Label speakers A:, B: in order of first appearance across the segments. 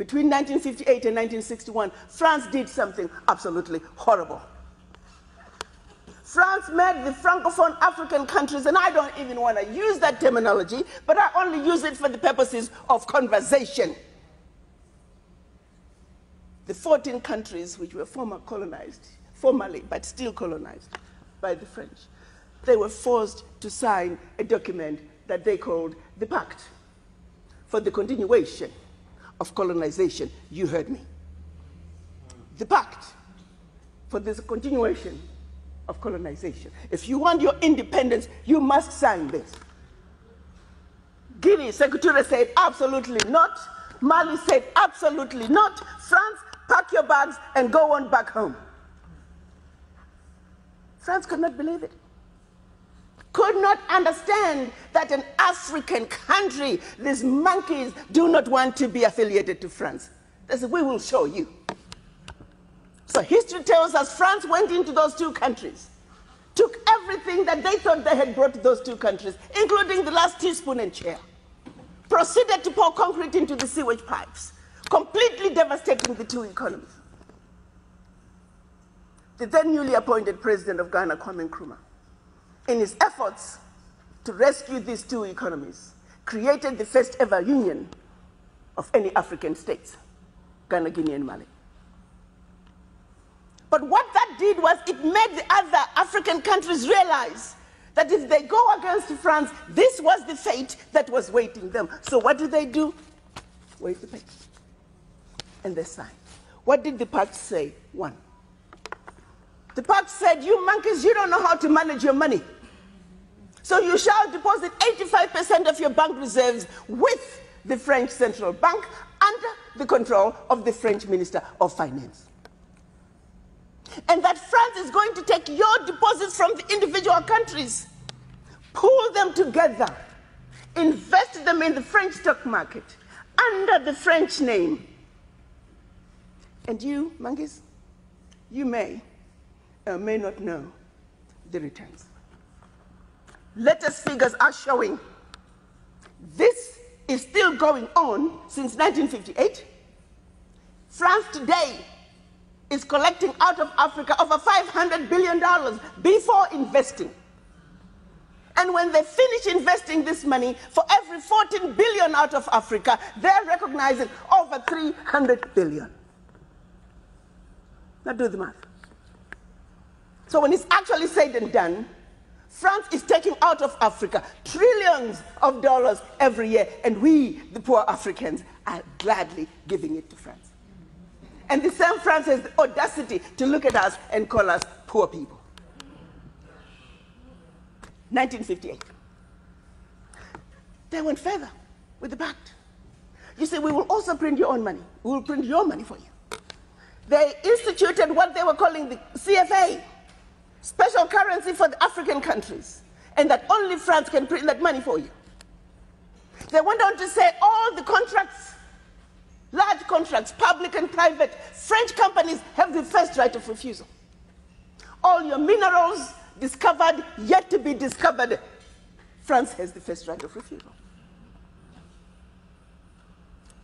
A: between 1958 and 1961, France did something absolutely horrible. France made the Francophone African countries, and I don't even want to use that terminology, but I only use it for the purposes of conversation. The 14 countries which were formally, but still colonized by the French, they were forced to sign a document that they called the Pact for the Continuation of Colonization. You heard me. The Pact for the Continuation of Colonization. If you want your independence, you must sign this. Guinea, Secretary said absolutely not. Mali said absolutely not. France, pack your bags and go on back home. France could not believe it. Could not understand that an African country, these monkeys, do not want to be affiliated to France. They said, we will show you. So history tells us France went into those two countries, took everything that they thought they had brought to those two countries, including the last teaspoon and chair, proceeded to pour concrete into the sewage pipes, completely devastating the two economies. The then newly appointed president of Ghana, Kwame Nkrumah, in his efforts to rescue these two economies, created the first ever union of any African states, Ghana, Guinea, and Mali. But what that did was it made the other African countries realize that if they go against France, this was the fate that was waiting them. So what do? Wait the paper. And they signed. What did the pact say? One. The pact said, you monkeys, you don't know how to manage your money. So you shall deposit 85% of your bank reserves with the French Central Bank under the control of the French Minister of Finance. And that France is going to take your deposits from the individual countries, pool them together, invest them in the French stock market under the French name. And you, monkeys, you may or may not know the returns. Latest figures are showing this is still going on since 1958. France today is collecting out of Africa over $500 billion before investing. And when they finish investing this money, for every 14 billion out of Africa, they're recognizing over 300 billion. Now do the math. So when it's actually said and done, France is taking out of Africa trillions of dollars every year, and we, the poor Africans, are gladly giving it to France. And the same France has the audacity to look at us and call us poor people. 1958. They went further with the pact. You say, we will also print your own money. We will print your money for you. They instituted what they were calling the CFA, special currency for the African countries, and that only France can print that money for you. They went on to say all the contracts, large contracts, public and private, French companies have the first right of refusal. All your minerals discovered, yet to be discovered, France has the first right of refusal.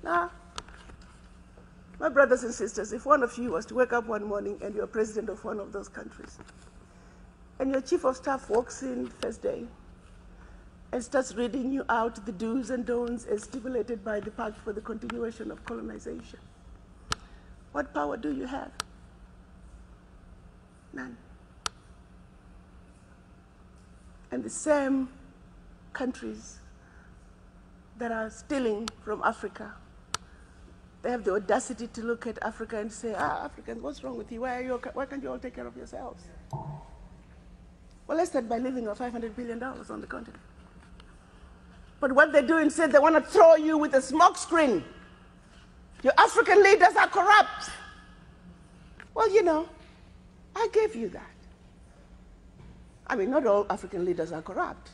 A: Now, my brothers and sisters, if one of you was to wake up one morning and you're president of one of those countries, and your chief of staff walks in first day and starts reading you out the do's and don'ts as stipulated by the Pact for the Continuation of Colonization, what power do you have? None. And the same countries that are stealing from Africa, they have the audacity to look at Africa and say, Africans, what's wrong with you? Why can't you all take care of yourselves? Well, let's start by leaving our $500 billion on the continent. But what they do instead, they want to throw you with a smoke screen. Your African leaders are corrupt. Well, you know, I gave you that. I mean, not all African leaders are corrupt.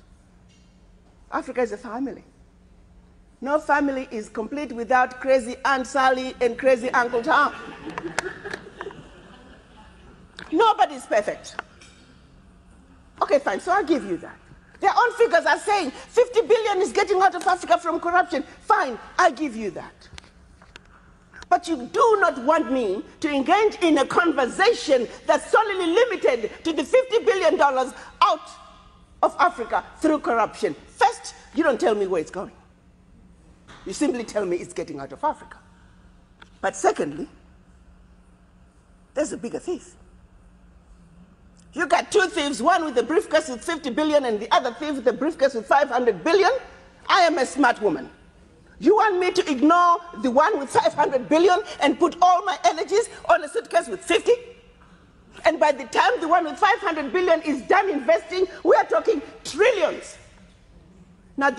A: Africa is a family. No family is complete without crazy Aunt Sally and crazy Uncle Tom. Nobody's perfect. Okay, fine, so I'll give you that. Their own figures are saying 50 billion is getting out of Africa from corruption. Fine, I give you that. But you do not want me to engage in a conversation that's solely limited to the $50 billion out of Africa through corruption. First, you don't tell me where it's going. You simply tell me it's getting out of Africa. But secondly, there's a bigger thief. You got two thieves, one with a briefcase with 50 billion and the other thief with a briefcase with 500 billion. I am a smart woman. You want me to ignore the one with 500 billion and put all my energies on a suitcase with 50? And by the time the one with 500 billion is done investing, we are talking trillions. Now,